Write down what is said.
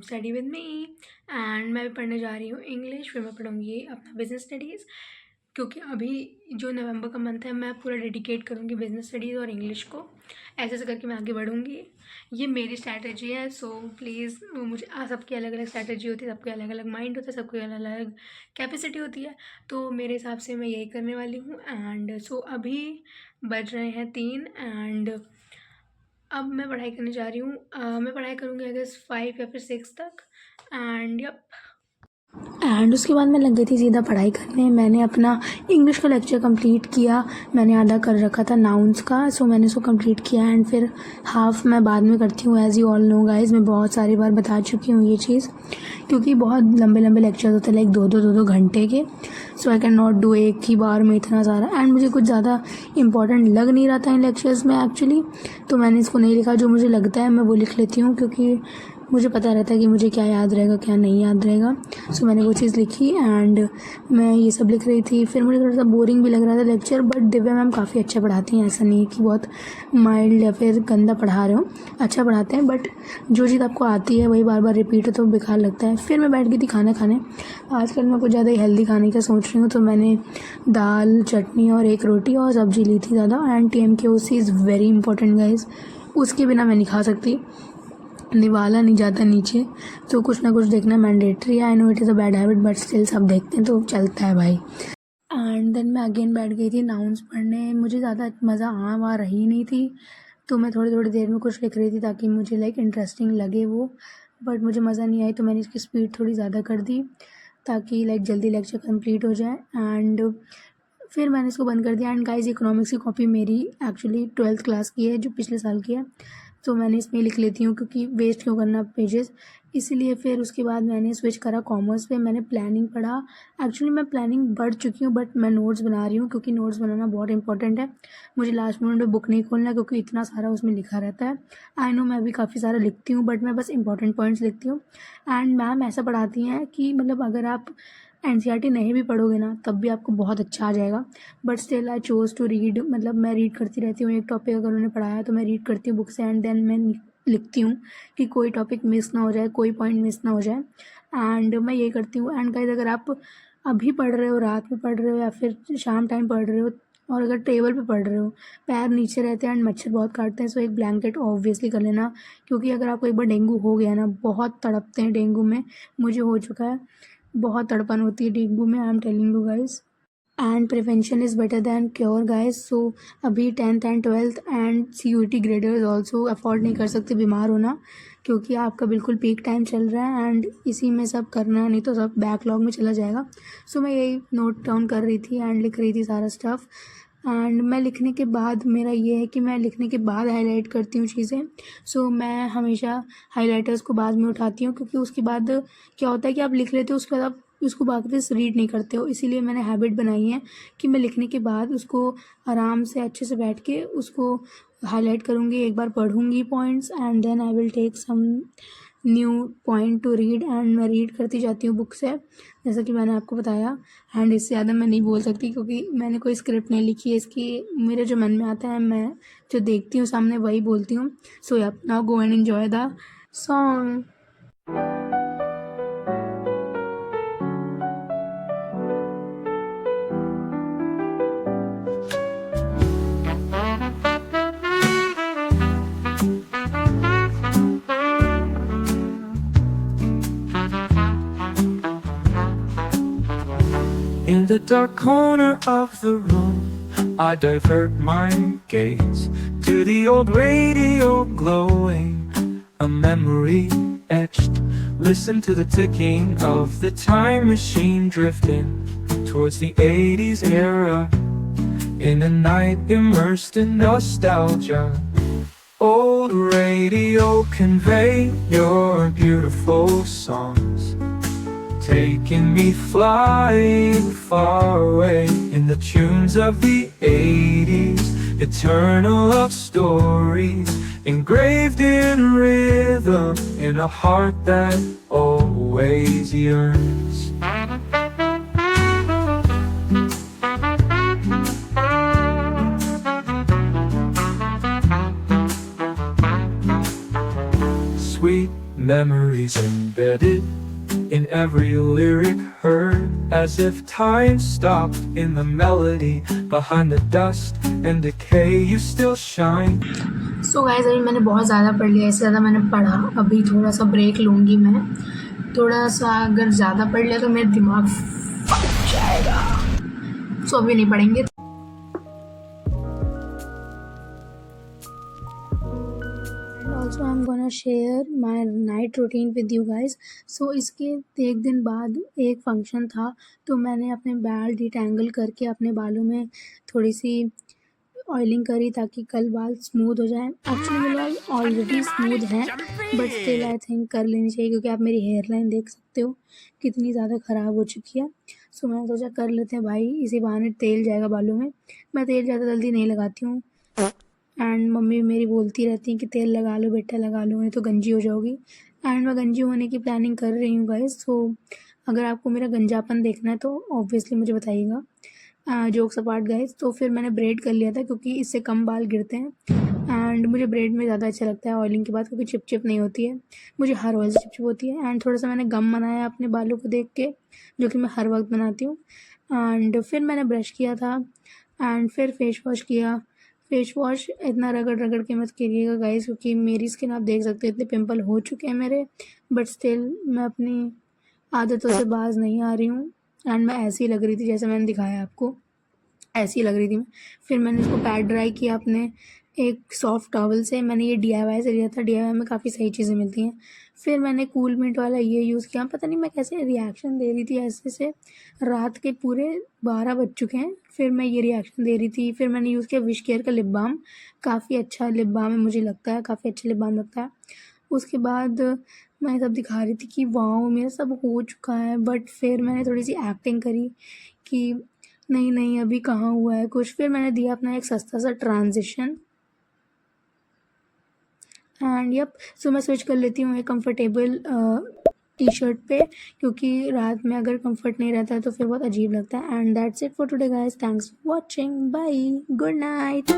Study with me. And मैं भी पढ़ने जा रही हूँ इंग्लिश, फिर मैं पढ़ूँगी अपना बिजनेस स्टडीज़, क्योंकि अभी जो नवंबर का मंथ है मैं पूरा डेडिकेट करूँगी बिजनेस स्टडीज़ और इंग्लिश को। ऐसे ऐसे करके मैं आगे बढ़ूँगी। ये मेरी स्ट्रैटेजी है। सो प्लीज़, मुझे सबकी अलग अलग स्ट्रैटेजी होती है, सबके अलग अलग माइंड होता है, सबकी अलग अलग कैपेसिटी होती है। तो मेरे हिसाब से मैं यही करने वाली हूँ। एंड सो अभी बज रहे हैं 3 एंड अब मैं पढ़ाई करने जा रही हूँ। मैं पढ़ाई करूँगी अगर 5 या फिर 6 तक। And yup. एंड उसके बाद मैं लग गई थी सीधा पढ़ाई करने। मैंने अपना इंग्लिश का लेक्चर कंप्लीट किया। मैंने आधा कर रखा था नाउन्स का, सो मैंने उसको कंप्लीट किया। एंड फिर हाफ मैं बाद में करती हूँ। As you all know guys, मैं बहुत सारी बार बता चुकी हूँ ये चीज़, क्योंकि बहुत लंबे लंबे लेक्चर होते हैं, लाइक 2-2 घंटे के। सो आई कैन नॉट डू एक ही बार में इतना सारा। एंड मुझे कुछ ज़्यादा इंपॉर्टेंट लग नहीं रहा था इन लेक्चर्स में एक्चुअली, तो मैंने इसको नहीं लिखा। जो मुझे लगता है मैं वो लिख लेती हूँ, क्योंकि मुझे पता रहता है कि मुझे क्या याद रहेगा क्या नहीं याद रहेगा। सो मैंने वो चीज़ लिखी एंड मैं ये सब लिख रही थी। फिर मुझे थोड़ा सा बोरिंग भी लग रहा था लेक्चर, बट दिव्या मैम काफ़ी अच्छा पढ़ाती हैं। ऐसा नहीं है कि बहुत माइल्ड या फिर गंदा पढ़ा रहे हो, अच्छा पढ़ाते हैं। बट जो चीज़ आपको आती है वही बार बार रिपीट हो तो बेकार लगता है। फिर मैं बैठ गई थी खाना खाने। आजकल मैं कुछ ज़्यादा हेल्दी खाने का सोच रही हूँ, तो मैंने दाल, चटनी और एक रोटी और सब्जी ली थी ज़्यादा। And TMKOC is very important guys, उसके बिना मैं नहीं खा सकती। निवाला नहीं जाता नीचे, तो कुछ ना कुछ देखना मैंडेटरी है। I know it is a bad habit, but still सब देखते हैं तो चलता है भाई। एंड देन मैं अगेन बैठ गई थी नाउन्स पढ़ने। मुझे ज़्यादा मज़ा वहाँ रही नहीं थी, तो मैं थोड़ी थोड़ी देर में कुछ लिख रही थी ताकि मुझे लाइक इंटरेस्टिंग लगे वो। बट मुझे मज़ा नहीं आई, तो मैंने इसकी स्पीड थोड़ी ज़्यादा कर दी ताकि लाइक जल्दी लेक्चर कंप्लीट हो जाए। एंड फिर मैंने इसको बंद कर दिया। एंड गाइस, इकोनॉमिक्स की कॉपी मेरी एक्चुअली 12th क्लास की है, जो पिछले साल की है, तो मैंने इसमें लिख लेती हूँ, क्योंकि वेस्ट क्यों करना पेजेस, इसीलिए। फिर उसके बाद मैंने स्विच करा कॉमर्स पे। मैंने प्लानिंग पढ़ा। एक्चुअली मैं प्लानिंग पढ़ चुकी हूँ, बट मैं नोट्स बना रही हूँ, क्योंकि नोट्स बनाना बहुत इंपॉर्टेंट है। मुझे लास्ट मोमेंट में बुक नहीं खोलना, क्योंकि इतना सारा उसमें लिखा रहता है। आई नो मैं भी काफ़ी सारा लिखती हूँ, बट मैं बस इंपॉर्टेंट पॉइंट्स लिखती हूँ। एंड मैम ऐसा पढ़ाती हैं कि मतलब अगर आप NCERT नहीं भी पढ़ोगे ना, तब भी आपको बहुत अच्छा आ जाएगा। But still I chose to read. मतलब मैं रीड करती रहती हूँ। एक टॉपिक अगर उन्होंने पढ़ाया तो मैं रीड करती हूँ बुक से, एंड देन मैं लिखती हूँ कि कोई टॉपिक मिस ना हो जाए, कोई पॉइंट मिस ना हो जाए। एंड मैं ये करती हूँ। एंड गाइस, अगर आप अभी पढ़ रहे हो, रात में पढ़ रहे हो या फिर शाम टाइम पढ़ रहे हो, और अगर टेबल पे पढ़ रहे हो, पैर नीचे रहते हैं एंड मच्छर बहुत काटते हैं, सो एक ब्लैंकेट ऑब्वियसली कर लेना। क्योंकि अगर आपको एक बार डेंगू हो गया ना, बहुत तड़पते हैं डेंगू में। मुझे हो चुका है, बहुत तड़पन होती है डेंगू में। I am telling you guys. And prevention is better than cure guys. So अभी 10th and 12th and CUET graders also afford नहीं कर सकते बीमार होना, क्योंकि आपका बिल्कुल पीक टाइम चल रहा है एंड इसी में सब करना है, नहीं तो सब बैकलॉग में चला जाएगा। सो मैं यही नोट डाउन कर रही थी एंड लिख रही थी सारा स्टफ़। एंड मैं लिखने के बाद मेरा ये है कि मैं लिखने के बाद हाईलाइट करती हूँ चीज़ें। सो मैं हमेशा हाईलाइटर्स को बाद में उठाती हूँ, क्योंकि उसके बाद क्या होता है कि आप लिख लेते हो, उसके बाद आप उसको वापस रीड नहीं करते हो। इसीलिए मैंने हैबिट बनाई है कि मैं लिखने के बाद उसको आराम से अच्छे से बैठ के उसको हाईलाइट करूँगी, एक बार पढ़ूँगी points, and then I will take some new point to read. And मैं रीड करती जाती हूँ बुक से, जैसा कि मैंने आपको बताया। एंड इससे ज़्यादा मैं नहीं बोल सकती, क्योंकि मैंने कोई स्क्रिप्ट नहीं लिखी है इसकी। मेरे जो मन में आता है, मैं जो देखती हूँ सामने वही बोलती हूँ। सो या now go and enjoy the song. In the dark corner of the room, I divert my gaze to the old radio glowing, a memory etched. Listen to the ticking of the time machine drifting towards the 80s era, in a night immersed in nostalgia. Old radio convey your beautiful songs, taking me flying far away in the tunes of the 80s. Eternal love stories engraved in rhythm, in a heart that always yearns. Sweet memories embedded in every lyric heard, as if time stopped in the melody. Behind the dust and decay, you still shine. So guys अभी मैंने बहुत ज़्यादा पढ़ लिया, इससे ज़्यादा मैंने पढ़ा, अभी थोड़ा सा ब्रेक लूँगी मैं। थोड़ा सा अगर ज़्यादा पढ़ लिया तो मेरा दिमाग फट जाएगा, सो अभी नहीं पढ़ेंगे। Also I am gonna share my night routine with you guys. So इसके एक दिन बाद एक फंक्शन था, तो मैंने अपने बाल डिटेंगल करके अपने बालों में थोड़ी सी ऑयलिंग करी ताकि कल बाल स्मूथ हो जाएं। एक्चुअली मेरे बाल ऑलरेडी स्मूथ हैं, बट स्टिल आई थिंक कर लेनी चाहिए, क्योंकि आप मेरी हेयर लाइन देख सकते हो कितनी ज़्यादा ख़राब हो चुकी है। सो मैंने सोचा कर लेते हैं भाई, इसी बहाने तेल जाएगा बालों में। मैं तेल ज़्यादा जल्दी नहीं लगाती हूँ, एंड मम्मी मेरी बोलती रहती हैं कि तेल लगा लो बेटा, लगा लो, नहीं तो गंजी हो जाओगी। एंड मैं गंजी होने की प्लानिंग कर रही हूँ गाइस। सो अगर आपको मेरा गंजापन देखना है तो ऑब्वियसली मुझे बताइएगा। जोक्स अपार्ट गाइस, तो फिर मैंने ब्रेड कर लिया था क्योंकि इससे कम बाल गिरते हैं, एंड मुझे ब्रेड में ज़्यादा अच्छा लगता है ऑयलिंग के बाद, क्योंकि चिप चिप नहीं होती है। मुझे हर ऑयल से चिप चिप होती है। एंड थोड़ा सा मैंने गम बनाया अपने बालों को देख के, जो कि मैं हर वक्त बनाती हूँ। एंड फिर मैंने ब्रश किया था, एंड फिर फेस वॉश किया। फेस वॉश इतना रगड़ रगड़ के मत करिएगा गाइस, क्योंकि मेरी स्किन आप देख सकते हो इतने पिंपल हो चुके हैं मेरे, बट स्टिल मैं अपनी आदतों से बाज नहीं आ रही हूँ। एंड मैं ऐसी लग रही थी जैसे मैंने दिखाया आपको, ऐसी लग रही थी मैं। फिर मैंने इसको पैड ड्राई किया अपने एक सॉफ्ट टॉवल से। मैंने ये DIY से लिया था, DIY में काफ़ी सही चीज़ें मिलती हैं। फिर मैंने कूल मिंट वाला ये यूज़ किया, पता नहीं मैं कैसे रिएक्शन दे रही थी ऐसे से। रात के पूरे 12 बज चुके हैं, फिर मैं ये रिएक्शन दे रही थी। फिर मैंने यूज़ किया विश केयर का लिप बाम, काफ़ी अच्छा लिप बाम है, मुझे लगता है काफ़ी अच्छा लिप बाम लगता है। उसके बाद मैं सब दिखा रही थी कि वाओ मेरा सब हो चुका है, बट फिर मैंने थोड़ी सी एक्टिंग करी कि नहीं नहीं अभी कहाँ हुआ है कुछ। फिर मैंने दिया अपना एक सस्ता सा ट्रांजिशन, एंड यप। सो मैं स्विच कर लेती हूँ एक कंफर्टेबल T-शर्ट पे, क्योंकि रात में अगर कंफर्ट नहीं रहता है तो फिर बहुत अजीब लगता है। And that's it for today guys, thanks for watching, bye, good night.